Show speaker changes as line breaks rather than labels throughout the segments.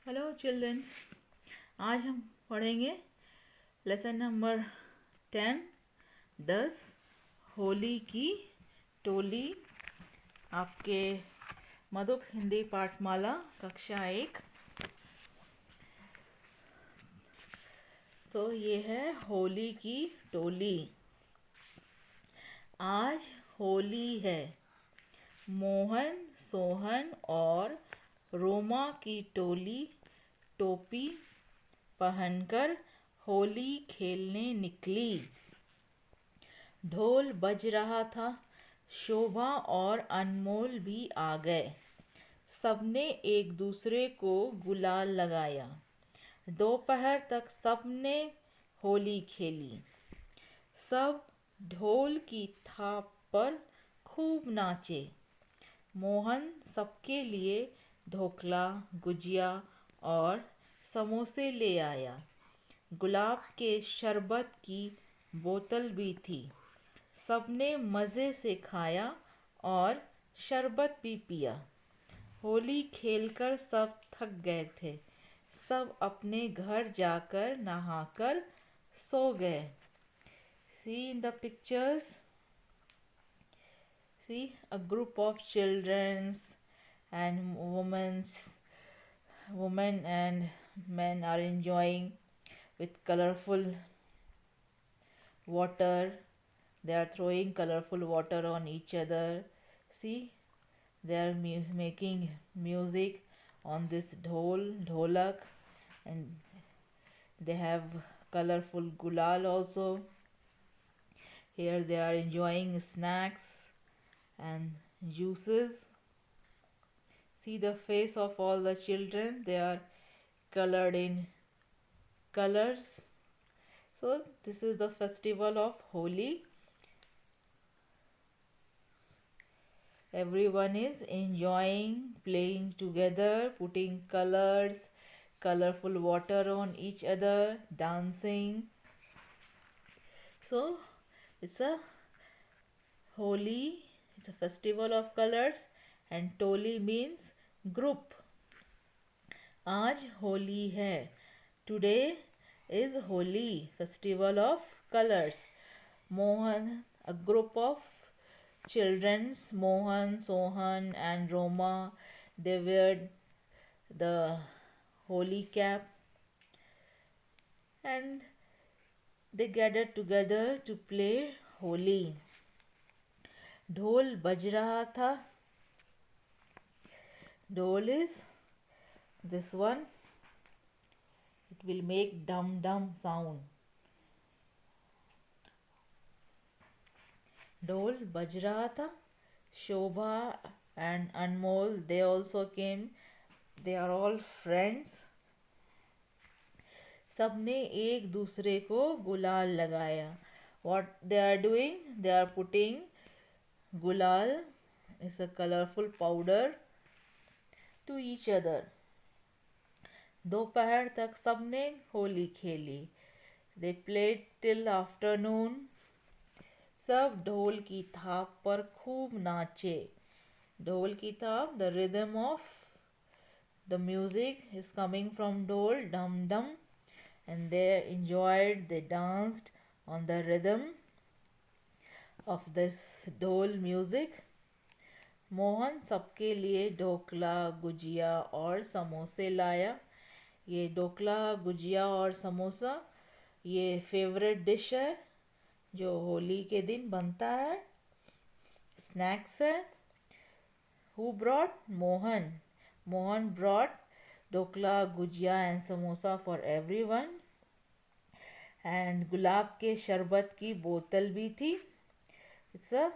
Hello children's. आज हम पढ़ेंगे लेसन नंबर 10 10 होली की टोली। आपके मधुप हिंदी पाठमाला कक्षा 1। तो ये है होली की टोली। आज होली है। मोहन, सोहन और रोमा की टोली टोपी पहनकर होली खेलने निकली। ढोल बज रहा था। शोभा और अनमोल भी आ गए। सबने एक दूसरे को गुलाल लगाया। दोपहर तक सबने होली खेली। सब ढोल की थाप पर खूब नाचे। मोहन सबके लिए ढोकला, गुजिया और समोसे ले आया। गुलाब के शरबत की बोतल भी थी। सबने मज़े से खाया और शरबत भी पिया। होली खेलकर सब थक गए थे। सब अपने घर जाकर नहाकर सो गए। See in the pictures, see a group of childrens and women and men are enjoying with colorful water. They are throwing colorful water on each other. See, they are making music on this dholak, and they have colorful gulal also. Here they are enjoying snacks and juices. See the face of all the children, they are colored in colors. So this is the festival of Holi. Everyone is enjoying playing together, putting colorful water on each other, dancing. So it's a Holi, it's a festival of colors, and Toli means group. आज होली है. Today is Holi, festival of colors. Mohan, a group of childrens, Mohan, Sohan and Roma, they wear the holy cap and they gathered together to play Holi. ढोल बज रहा था. ढोल is this one. It will make dum dum sound. ढोल बज रहा था. शोभा and Anmol, they also came. They are all friends. सबने एक दूसरे को गुलाल लगाया. What they are doing? They are putting gulal, is a colorful powder, to each other. दोपहर तक सबने होली खेली. They played till afternoon. सब ढोल की थाप पर खूब नाचे. ढोल की थाप, the rhythm of the music is coming from dhol, dum dum, and they enjoyed, they danced on the rhythm of this dhol music. Mohan सबके लिए ढोकला, गुजिया और समोसे लाया. ये ढोकला, गुजिया और समोसा ये फेवरेट डिश है जो होली के दिन बनता है. स्नैक्स है. Who brought? Mohan. Mohan brought dhokla, gujiya and samosa for everyone. And गुलाब के शरबत की बोतल भी थी. It's a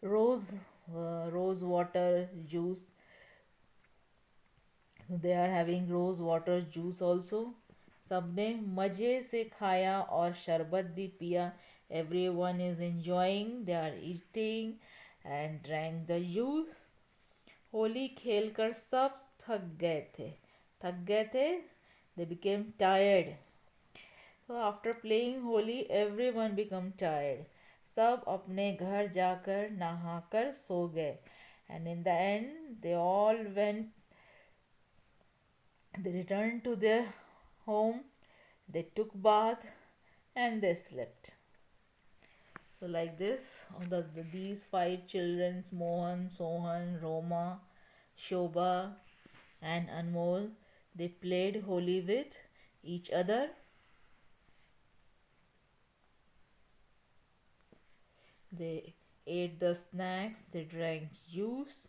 rose water juice. They are having rose water juice also. सबने मज़े से खाया और शरबत भी पिया. Everyone is enjoying. They are eating and drank the juice. Holi खेलकर सब थक गए थे. They became tired. So after playing Holi, everyone become tired. सब अपने घर जाकर नहाकर सो गए. And in the end, they all went They returned to their home, they took bath, and they slept. So like this, these five children, Mohan, Sohan, Roma, Shobha, and Anmol, they played Holi with each other. They ate the snacks, they drank juice,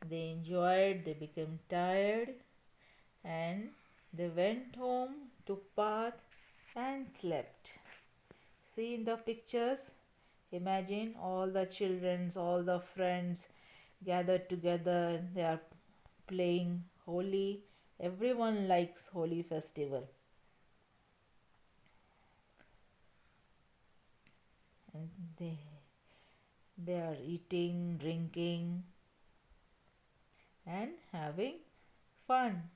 they enjoyed, they became tired, and they went home, took bath, and slept. See in the pictures, imagine all the childrens, all the friends gathered together, they are playing Holi. Everyone likes Holi festival. And they are eating, drinking, and having fun.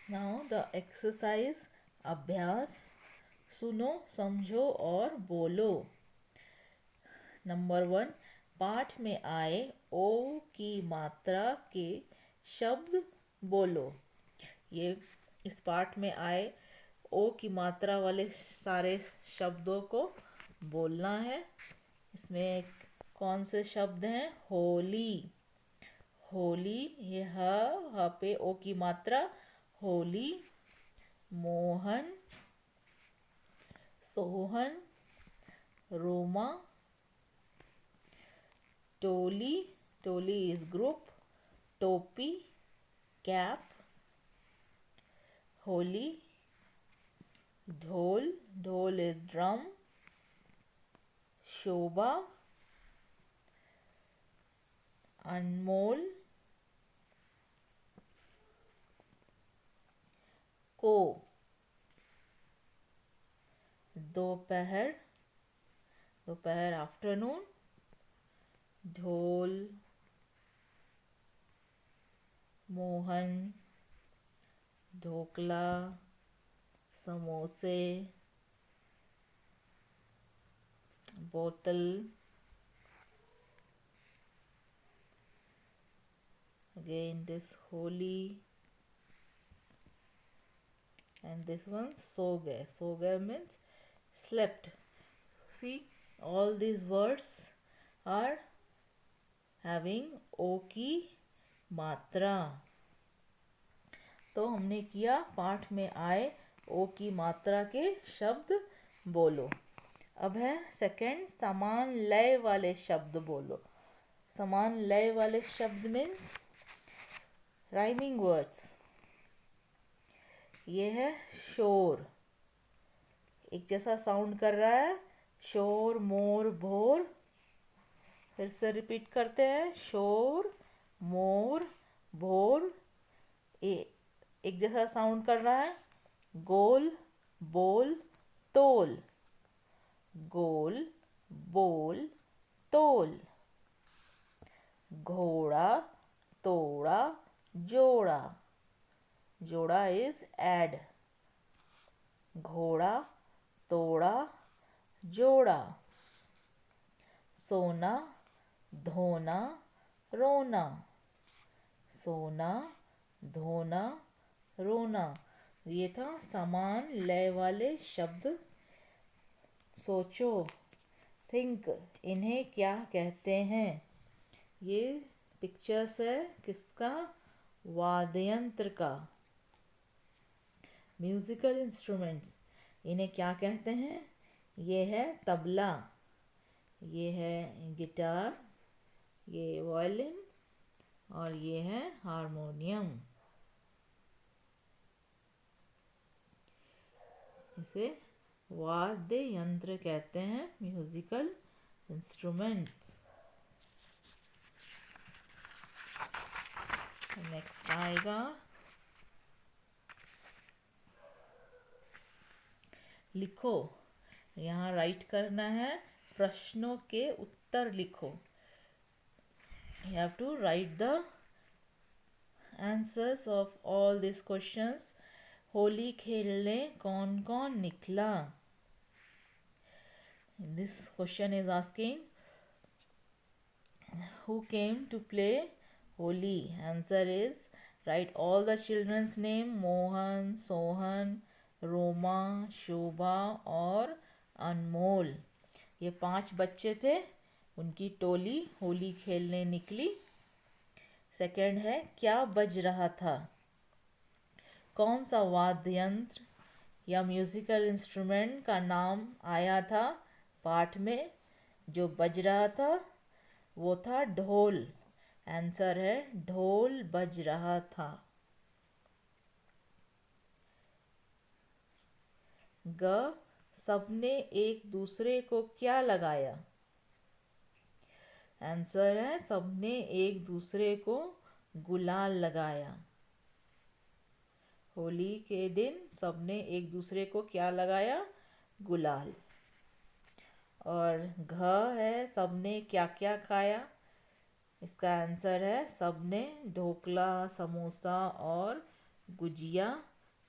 Now the exercise अभ्यास सुनो समझो और बोलो. Number 1, पाठ में आए ओ की मात्रा के शब्द बोलो. ये इस पाठ में आए ओ की मात्रा वाले सारे शब्दों को बोलना है. इसमें कौन से शब्द हैं? होली, होली, ये ह पे ओ की मात्रा, होली. मोहन, सोहन, रोमा, टोली, टोली इज ग्रुप, टोपी, कैप, होली. ढोल, ढोल इज ड्रम, शोभा, अनमोल, को. दोपहर, दोपहर आफ्टरनून, ढोल, मोहन, ढोकला, समोसे, बोतल. Again this holy, and this one so gaya. So gaya means slept. See, all these words are having ओ की मात्रा. तो हमने किया पाठ में आए ओ की मात्रा के शब्द बोलो. अब है सेकंड, समान लय वाले शब्द बोलो. समान लय वाले शब्द मीन्स राइमिंग वर्ड्स. ये है शोर, एक जैसा साउंड कर रहा है. शोर, मोर, भोर. फिर से रिपीट करते हैं. शोर, मोर, भोर. एक जैसा साउंड कर रहा है. गोल, बोल, तोल. गोल, बोल, तोल. घोड़ा, तोड़ा, जोड़ा. जोड़ा इज ऐड. घोड़ा, तोड़ा, जोड़ा. सोना, धोना, रोना. सोना, धोना, रोना. ये था समान लय वाले शब्द. सोचो, थिंक, इन्हें क्या कहते हैं. ये पिक्चर्स है किसका? वाद्य यंत्र का, म्यूजिकल इंस्ट्रूमेंट्स. इन्हें क्या कहते हैं? ये है तबला, ये है गिटार, ये वायलिन, और ये है हारमोनियम. इसे वाद्य यंत्र कहते हैं, म्यूजिकल इंस्ट्रूमेंट्स. नेक्स्ट आएगा लिखो. यहाँ राइट करना है, प्रश्नों के उत्तर लिखो. You have to write the answers of all these questions. Holi खेलने कौन कौन निकला? This question is asking who came to play Holi. Answer is write all the children's name Mohan, Sohan, Roma, Shobha और अनमोल. ये 5 बच्चे थे, उनकी टोली होली खेलने निकली. सेकंड है क्या बज रहा था. कौन सा वाद्य यंत्र या म्यूजिकल इंस्ट्रूमेंट का नाम आया था पाठ में. जो बज रहा था वो था ढोल. आंसर है ढोल बज रहा था. ग सबने एक दूसरे को क्या लगाया. आंसर है सबने एक दूसरे को गुलाल लगाया. होली के दिन सबने एक दूसरे को क्या लगाया, गुलाल. और घ है सबने क्या क्या खाया. इसका आंसर है सबने ढोकला, समोसा और गुजिया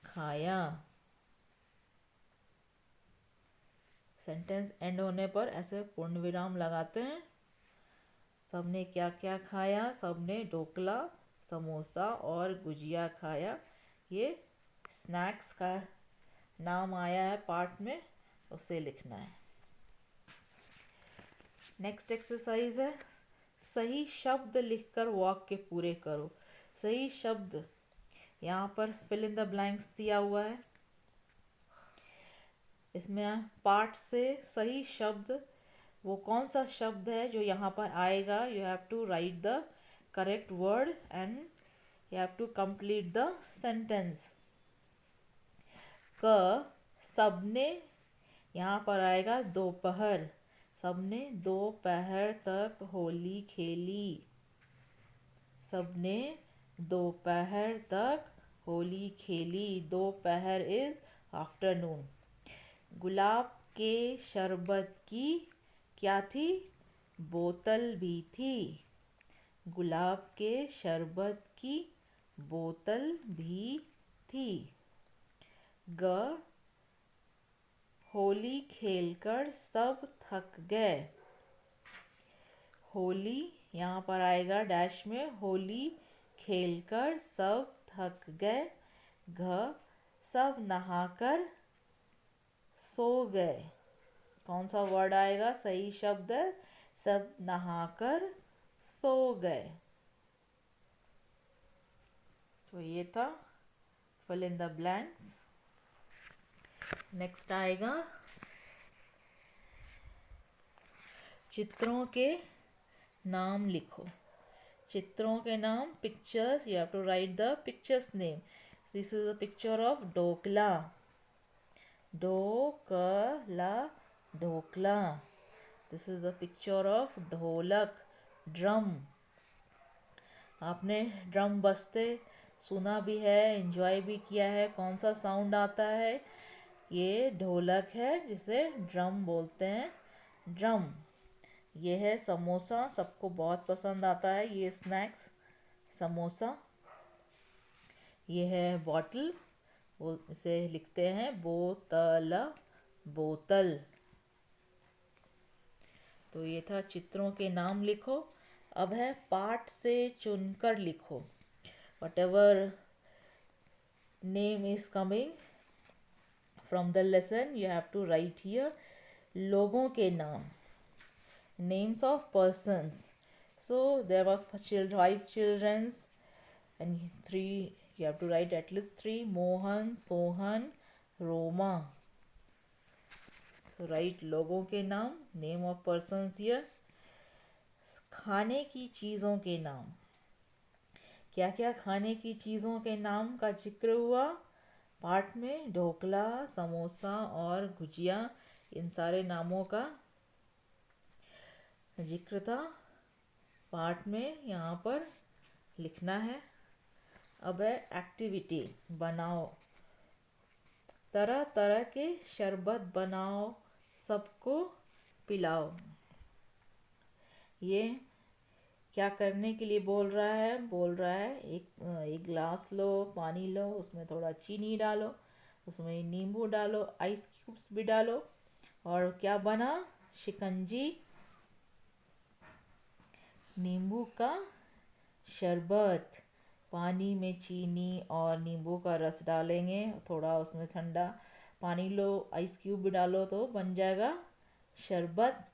खाया. सेंटेंस एंड होने पर ऐसे पूर्ण विराम लगाते हैं. सबने क्या क्या खाया, सबने ढोकला, समोसा और गुजिया खाया. ये स्नैक्स का नाम आया है पाठ में, उसे लिखना है. नेक्स्ट एक्सरसाइज है सही शब्द लिखकर वाक्य पूरे करो. सही शब्द यहाँ पर फिल इन द ब्लैंक्स दिया हुआ है. इसमें पाठ से सही शब्द वो कौन सा शब्द है जो यहाँ पर आएगा. You have to write the correct word and you have to complete the sentence. क सबने यहाँ पर आएगा दोपहर. सबने दोपहर तक होली खेली. सबने दोपहर तक होली खेली. दोपहर इज आफ्टरनून. गुलाब के शरबत की क्या थी, बोतल भी थी. गुलाब के शरबत की बोतल भी थी. ग होली खेलकर सब थक गए. होली यहाँ पर आएगा डैश में. होली खेलकर सब थक गए. घ सब नहाकर सो गए. कौन सा वर्ड आएगा, सही शब्द है सब नहाकर सो गए. तो ये था fill in the blanks. Next आएगा चित्रों के नाम लिखो. चित्रों के नाम pictures. You have to write the pictures name. This is a picture of dhokla. Dhokla, dhokla. This is the picture of dholak, drum. आपने ड्रम बजते सुना भी है, एंजॉय भी किया है. कौन सा साउंड आता है, ये ढोलक है जिसे ड्रम बोलते हैं, ड्रम. ये है समोसा, सबको बहुत पसंद आता है ये स्नैक्स, समोसा. ये है बॉटल, वो इसे लिखते हैं बोतल, बोतल. तो ये था चित्रों के नाम लिखो. अब है पाठ से चुनकर लिखो. Whatever name is coming from the lesson you have to write here. लोगों के नाम, names of persons. So there were 5 children and 3, you have to write at least 3. Mohan, Sohan, Roma. So write लोगों के नाम, name of persons here. खाने की चीज़ों के नाम. क्या क्या खाने की चीज़ों के नाम का जिक्र हुआ पाठ में. ढोकला, समोसा और गुजिया, इन सारे नामों का जिक्र था पाठ में, यहाँ पर लिखना है. अब है एक्टिविटी. बनाओ. तरह तरह के शरबत बनाओ, सबको पिलाओ. ये क्या करने के लिए बोल रहा है, बोल रहा है एक गिलास लो, पानी लो, उसमें थोड़ा चीनी डालो, उसमें नींबू डालो, आइस क्यूब्स भी डालो, और क्या बना, शिकंजी, नींबू का शरबत। पानी में चीनी और नींबू का रस डालेंगे, थोड़ा उसमें ठंडा पानी लो, आइस क्यूब भी डालो तो बन जाएगा शरबत।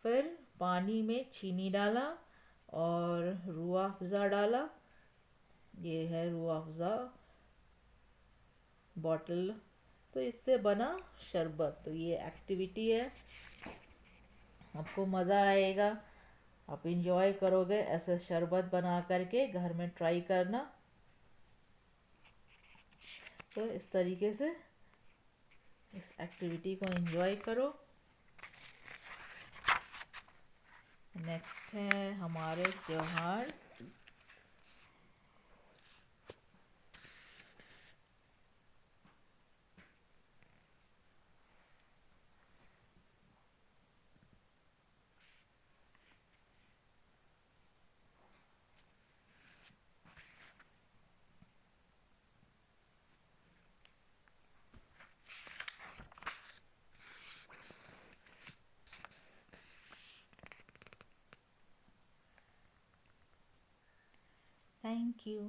फिर पानी में चीनी डाला और रूह अफ़ज़ा डाला। ये है रूह अफ़ज़ा बॉटल। तो इससे बना शरबत। तो ये एक्टिविटी है, आपको मज़ा आएगा, आप इंजॉय करोगे ऐसे शरबत बना करके, घर में ट्राई करना। तो इस तरीके से इस एक्टिविटी को एंजॉय करो। नेक्स्ट है हमारे त्योहार। Thank you.